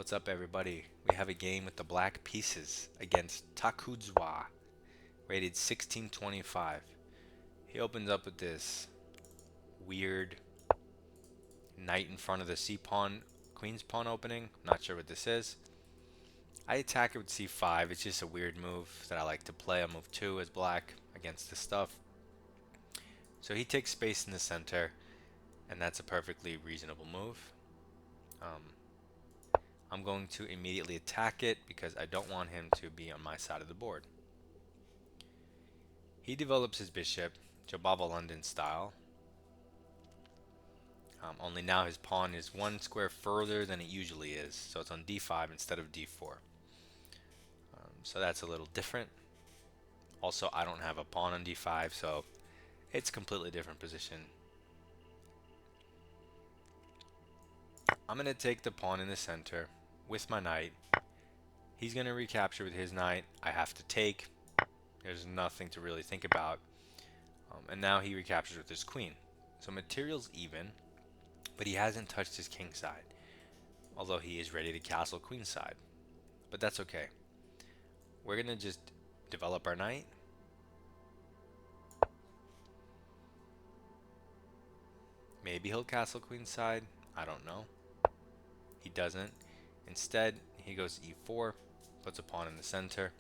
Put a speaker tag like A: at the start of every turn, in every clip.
A: What's up, everybody? We have a game with the Black Pieces against Takudzwa, rated 1625. He opens up with this weird knight in front of the c pawn, queen's pawn opening. Not sure what this is. I attack it with c5. It's just a weird move that I like to play on move 2 as black against this stuff. So he takes space in the center, and that's a perfectly reasonable move. I'm going to immediately attack it because I don't want him to be on my side of the board. He develops his bishop, Jababa London style. Only now his pawn is one square further than it usually is, so it's on d5 instead of d4. So that's a little different. Also, I don't have a pawn on d5, so it's a completely different position. I'm going to take the pawn in the center with my knight. He's going to recapture with his knight. I have to take. There's nothing to really think about. And now he recaptures with his queen. So material's even, but he hasn't touched his king side, although he is ready to castle queen side. But that's okay. We're going to just develop our knight. Maybe he'll castle queen side. I don't know. He doesn't. Instead, he goes e4, puts a pawn in the center,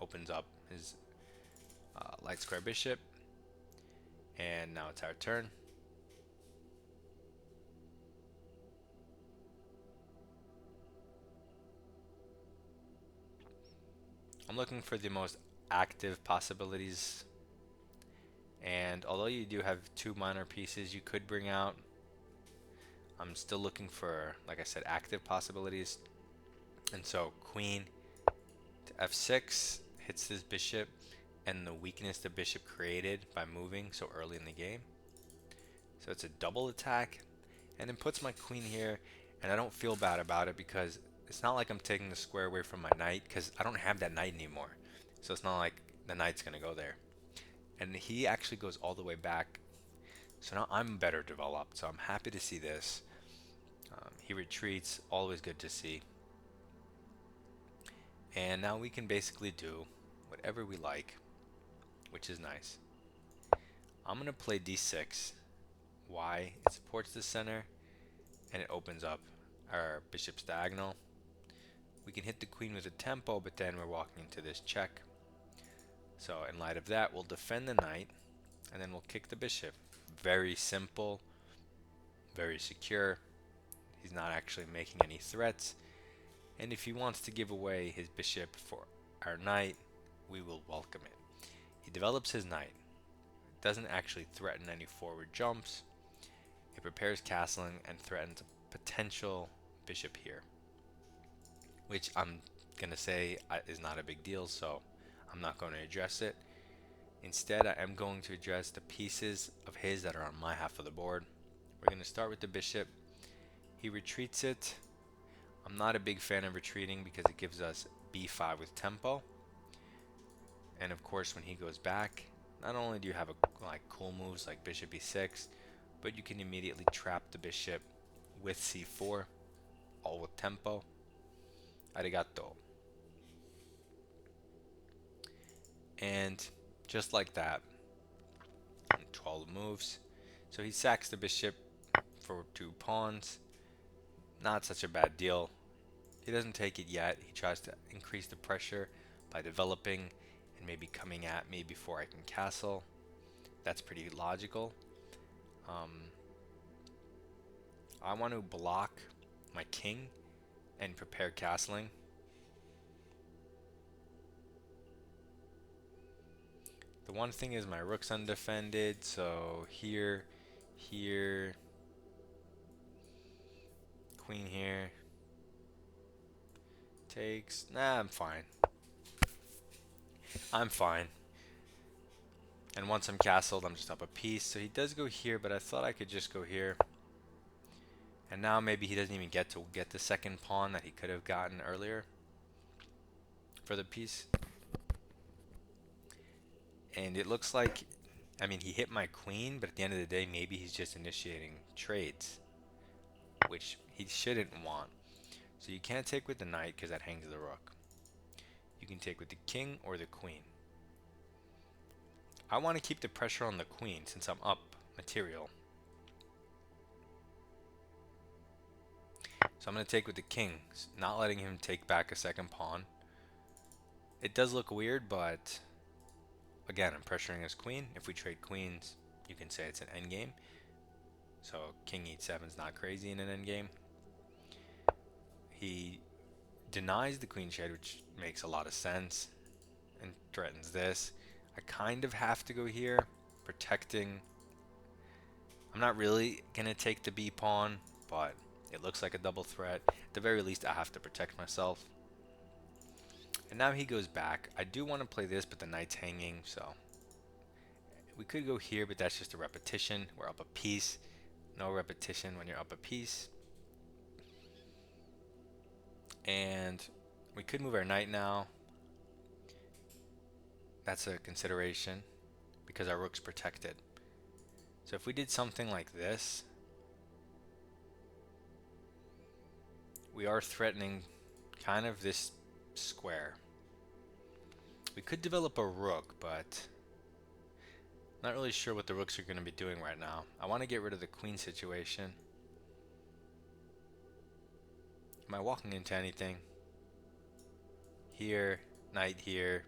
A: opens up his light square bishop, and now it's our turn. I'm looking for the most active possibilities, and although you do have two minor pieces you could bring out, I'm still looking for, like I said, active possibilities. And so queen to f6 hits this bishop and the weakness the bishop created by moving so early in the game. So it's a double attack, and it puts my queen here, and I don't feel bad about it because it's not like I'm taking the square away from my knight, because I don't have that knight anymore. So it's not like the knight's going to go there. And he actually goes all the way back. So now I'm better developed, so I'm happy to see this. He retreats, always good to see. And now we can basically do whatever we like, which is nice. I'm going to play d6. Why? It supports the center, and it opens up our bishop's diagonal. We can hit the queen with a tempo, but then we're walking into this check. So in light of that, we'll defend the knight, and then we'll kick the bishop. Very simple, very secure. He's not actually making any threats. And if he wants to give away his bishop for our knight, we will welcome it. He develops his knight. It doesn't actually threaten any forward jumps. It prepares castling and threatens a potential bishop here, which I'm going to say is not a big deal, so I'm not going to address it. Instead, I am going to address the pieces of his that are on my half of the board. We're going to start with the bishop. He retreats it. I'm not a big fan of retreating because it gives us b5 with tempo. And of course, when he goes back, not only do you have like cool moves like bishop e6, but you can immediately trap the bishop with c4, all with tempo. Arigato. And just like that, 12 moves. So he sacks the bishop for 2 pawns. Not such a bad deal. He doesn't take it yet. He tries to increase the pressure by developing and maybe coming at me before I can castle. That's pretty logical. I want to block my king and prepare castling. The one thing is my rook's undefended, so here, queen here, takes. Nah, I'm fine. I'm fine. And once I'm castled, I'm just up a piece. So he does go here, but I thought I could just go here. And now maybe he doesn't even get to get the second pawn that he could have gotten earlier for the piece. And it looks like, I mean, he hit my queen, but at the end of the day, maybe he's just initiating trades, which he shouldn't want. So you can't take with the knight because that hangs the rook. You can take with the king or the queen. I want to keep the pressure on the queen since I'm up material. So I'm going to take with the king, not letting him take back a second pawn. It does look weird, but again, I'm pressuring his queen. If we trade queens, you can say it's an endgame. So king e7 is not crazy in an endgame. He denies the queen shed, which makes a lot of sense, and threatens this. I kind of have to go here, protecting. I'm not really going to take the b pawn, but it looks like a double threat. At the very least, I have to protect myself. And now he goes back. I do want to play this, but the knight's hanging, so we could go here, but that's just a repetition. We're up a piece. No repetition when you're up a piece. And we could move our knight now. That's a consideration because our rook's protected. So if we did something like this, we are threatening kind of this square. We could develop a rook, but not really sure what the rooks are going to be doing right now. I want to get rid of the queen situation. Am I walking into anything? Here, knight here,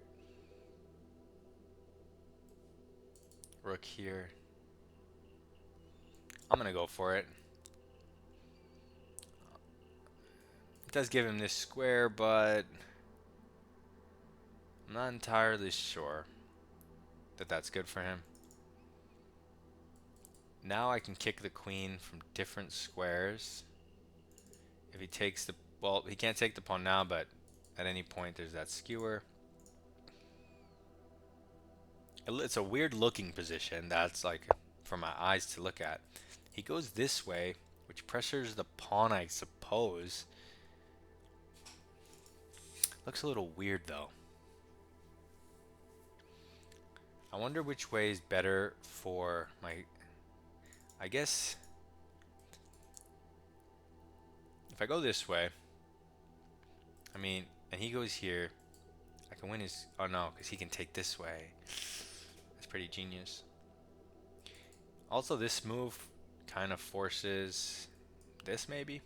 A: rook here. I'm going to go for it. It does give him this square, but I'm not entirely sure that that's good for him. Now I can kick the queen from different squares. If he takes the, well, he can't take the pawn now, but at any point there's that skewer. It's a weird looking position that's like for my eyes to look at. He goes this way, which pressures the pawn, I suppose. Looks a little weird though. I wonder which way is better for my, I guess if I go this way, I mean, and he goes here, I can win his, oh no, because he can take this way. That's pretty genius. Also, this move kind of forces this maybe,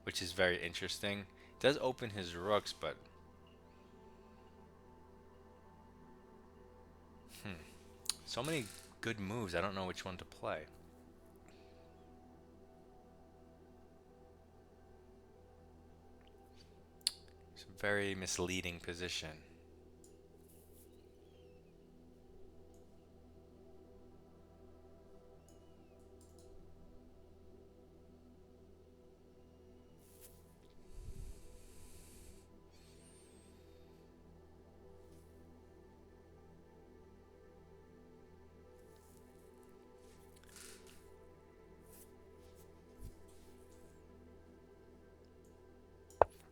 A: which is very interesting. It does open his rooks, but so many good moves, I don't know which one to play. It's a very misleading position.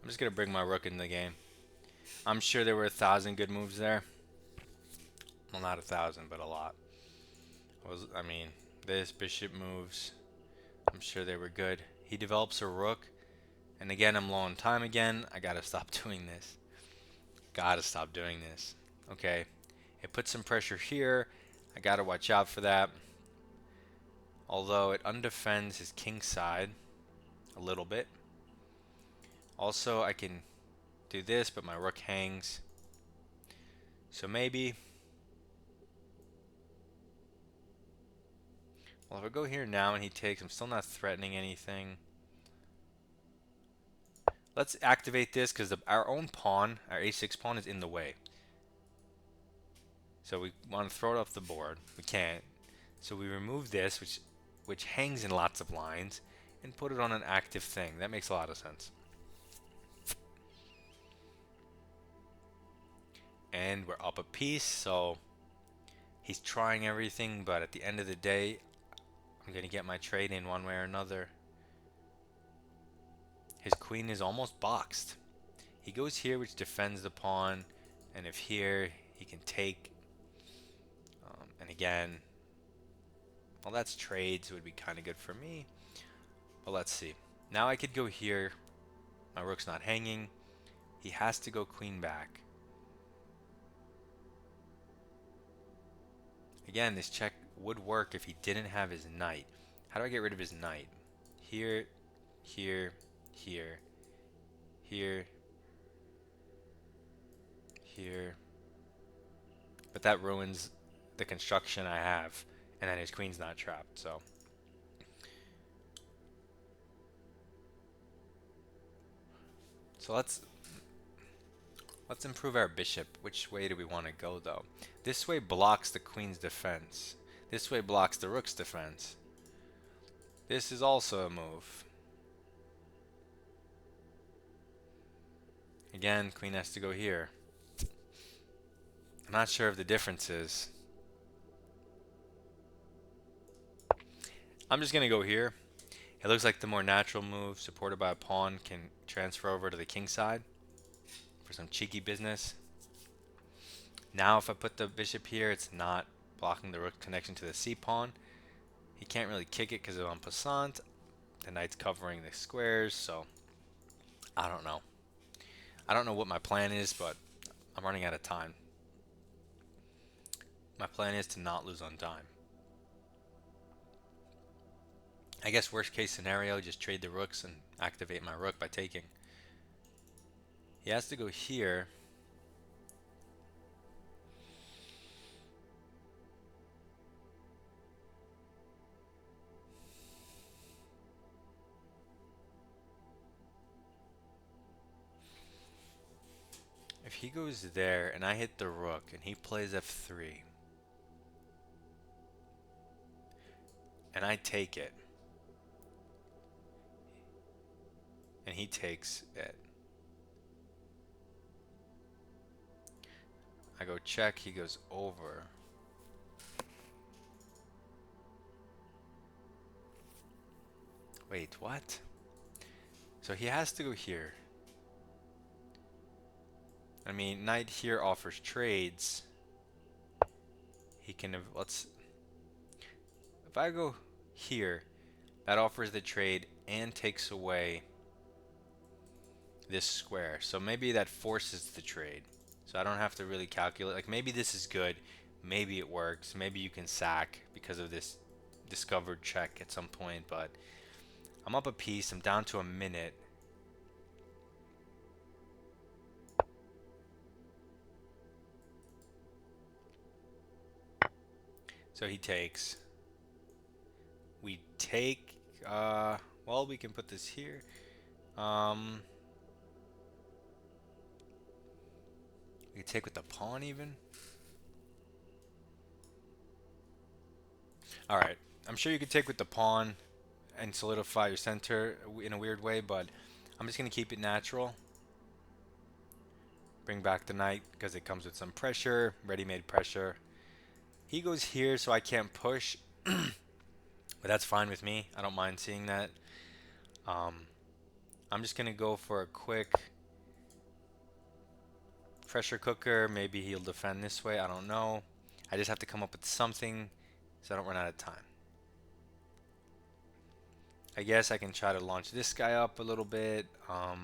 A: I'm just gonna bring my rook in the game. I'm sure there were 1,000 good moves there. Well, not 1,000, but a lot. I mean, this bishop moves. I'm sure they were good. He develops a rook, and again, I'm low on time again. I gotta stop doing this. Gotta stop doing this. Okay, it puts some pressure here. I gotta watch out for that. Although it undefends his king side a little bit. Also, I can do this, but my rook hangs. So maybe, well, if I go here now and he takes, I'm still not threatening anything. Let's activate this because our own pawn, our a6 pawn, is in the way. So we want to throw it off the board. We can't. So we remove this, which hangs in lots of lines, and put it on an active thing. That makes a lot of sense. And we're up a piece, so he's trying everything, but at the end of the day, I'm going to get my trade in one way or another. His queen is almost boxed. He goes here, which defends the pawn, and if here, he can take. And again, well, that's trades, would be kind of good for me. But let's see. Now I could go here My rook's not hanging. He has to go queen back. Again, this check would work if he didn't have his knight. How do I get rid of his knight? Here, here, here, here, here. But that ruins the construction I have. And then his queen's not trapped, so. So let's improve our bishop. Which way do we want to go though? This way blocks the queen's defense. This way blocks the rook's defense. This is also a move. Again, queen has to go here. I'm not sure of the differences. I'm just gonna go here. It looks like the more natural move, supported by a pawn, can transfer over to the king side for some cheeky business. Now if I put the bishop here, it's not blocking the rook connection to the c-pawn. He can't really kick it because of en passant. The knight's covering the squares, so I don't know. I don't know what my plan is, but I'm running out of time. My plan is to not lose on time. I guess worst case scenario, just trade the rooks and activate my rook by taking. He has to go here. If he goes there and I hit the rook and he plays f3 and I take it and he takes it, I go check, he goes over. Wait, what? So he has to go here. I mean, knight here offers trades. He can, let's, if I go here, that offers the trade and takes away this square. So maybe that forces the trade. So I don't have to really calculate. Like maybe this is good. Maybe it works. Maybe you can sack because of this discovered check at some point. But I'm up a piece. I'm down to a minute. So he takes. We take. Well, we can put this here. We can take with the pawn even. Alright. I'm sure you could take with the pawn and solidify your center in a weird way, but I'm just going to keep it natural. Bring back the knight because it comes with some pressure, ready-made pressure. He goes here so I can't push, but that's fine with me. I don't mind seeing that. I'm just going to go for a quick pressure cooker. Maybe he'll defend this way. I don't know. I just have to come up with something so I don't run out of time. I guess I can try to launch this guy up a little bit. I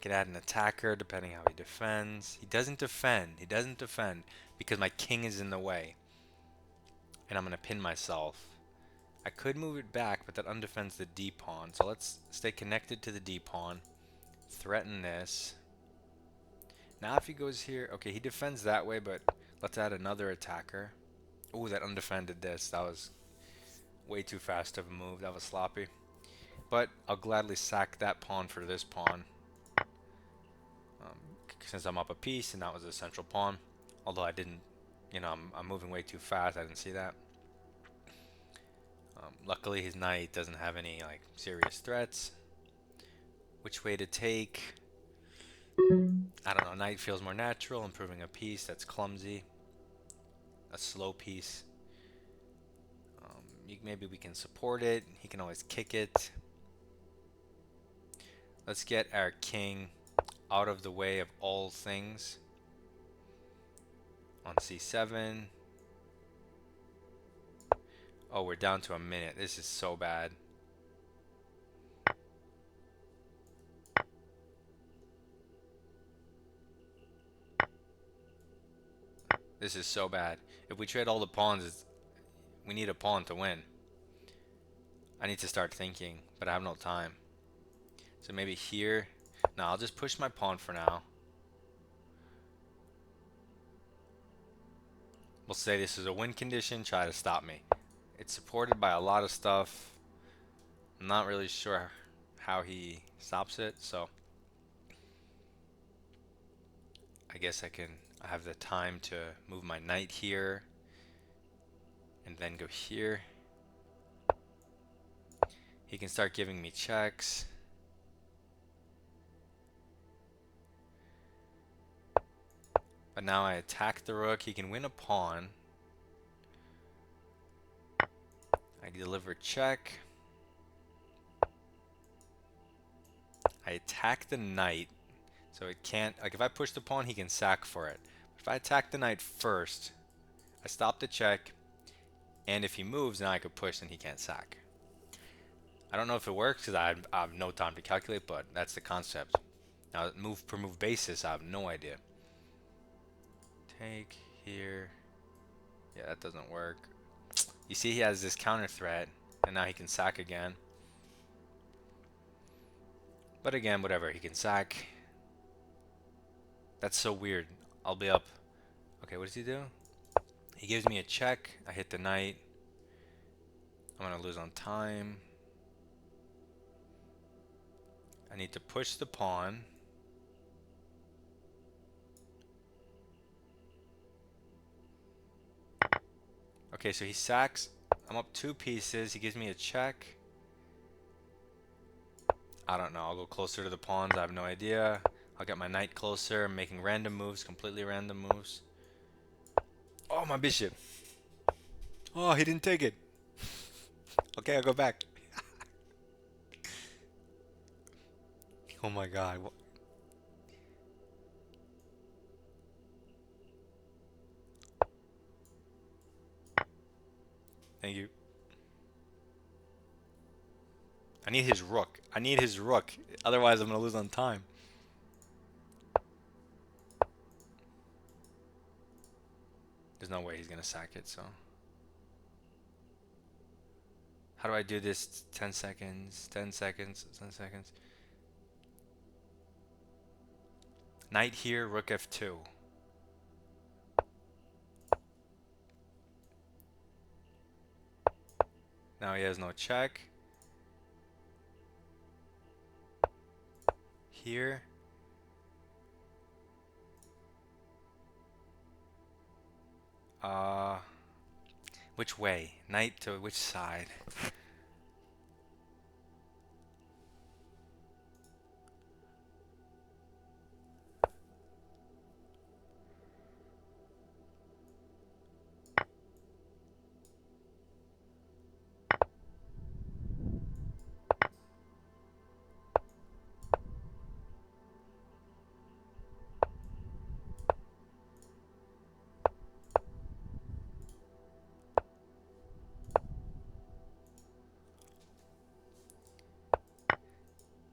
A: can add an attacker depending how he defends. He doesn't defend. He doesn't defend because my king is in the way. And I'm going to pin myself. I could move it back, but that undefends the D pawn. So let's stay connected to the D pawn. Threaten this. Now if he goes here, okay, he defends that way, but let's add another attacker. Oh, that undefended this. That was way too fast of a move. That was sloppy. But I'll gladly sack that pawn for this pawn. Since I'm up a piece and that was a central pawn. Although I didn't, you know, I'm moving way too fast. I didn't see that. Luckily his knight doesn't have any like serious threats. Which way to take? I don't know. Knight feels more natural. Improving a piece that's clumsy. A slow piece. Maybe we can support it. He can always kick it. Let's get our king out of the way of all things. On c7. Oh, we're down to a minute. This is so bad. This is so bad. If we trade all the pawns, we need a pawn to win. I need to start thinking, but I have no time. So maybe here. No, I'll just push my pawn for now. We'll say this is a win condition. Try to stop me. It's supported by a lot of stuff. I'm not really sure how he stops it, so I guess I have the time to move my knight here and then go here. He can start giving me checks. But now I attack the rook. He can win a pawn. I deliver check. I attack the knight. So it can't, like if I push the pawn, he can sack for it. If I attack the knight first, I stop the check. And if he moves, now I could push and he can't sack. I don't know if it works because I have no time to calculate, but that's the concept. Now, move per move basis, I have no idea. Take here. Yeah, that doesn't work. You see, he has this counter threat, and now he can sack again. But again, whatever, he can sack. That's so weird. I'll be up. Okay, what does he do? He gives me a check. I hit the knight. I'm gonna lose on time. I need to push the pawn. Okay, so he sacks. I'm up 2 pieces. He gives me a check. I don't know. I'll go closer to the pawns. I have no idea. I'll get my knight closer. I'm making random moves, completely random moves. Oh, my bishop. Oh, he didn't take it. Okay, I'll go back. Oh my god. Thank you. I need his rook. I need his rook. Otherwise, I'm going to lose on time. There's no way he's going to sack it, so. How do I do this? 10 seconds, 10 seconds, 10 seconds. Knight here, rook f2. Now he has no check. Here. Which way? Knight to which side?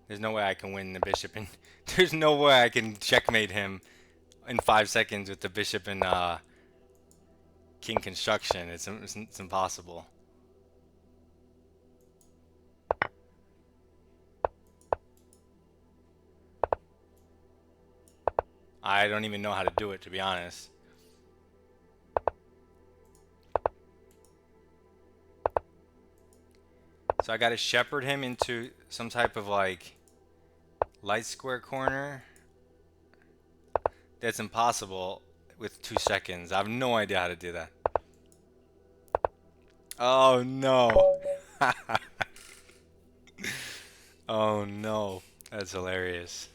A: There's no way I can win the bishop, and there's no way I can checkmate him in 5 seconds with the bishop and king construction. It's impossible. I don't even know how to do it, to be honest. So I gotta shepherd him into some type of like light square corner. That's impossible with 2 seconds. I have no idea how to do that. Oh no. Oh no. That's hilarious.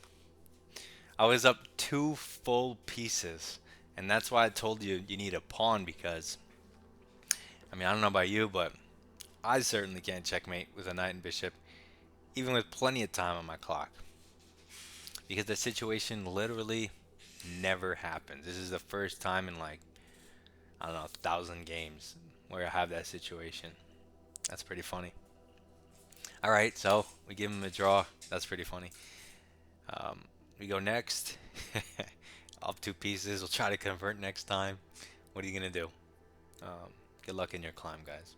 A: I was up 2 full pieces. And that's why I told you you need a pawn, because I mean, I don't know about you, but I certainly can't checkmate with a knight and bishop, even with plenty of time on my clock. Because the situation literally never happens. This is the first time in like, I don't know, 1,000 games where I have that situation. That's pretty funny. Alright, so we give him a draw. That's pretty funny. We go next. Up 2 pieces. We'll try to convert next time. What are you gonna do? Good luck in your climb, guys.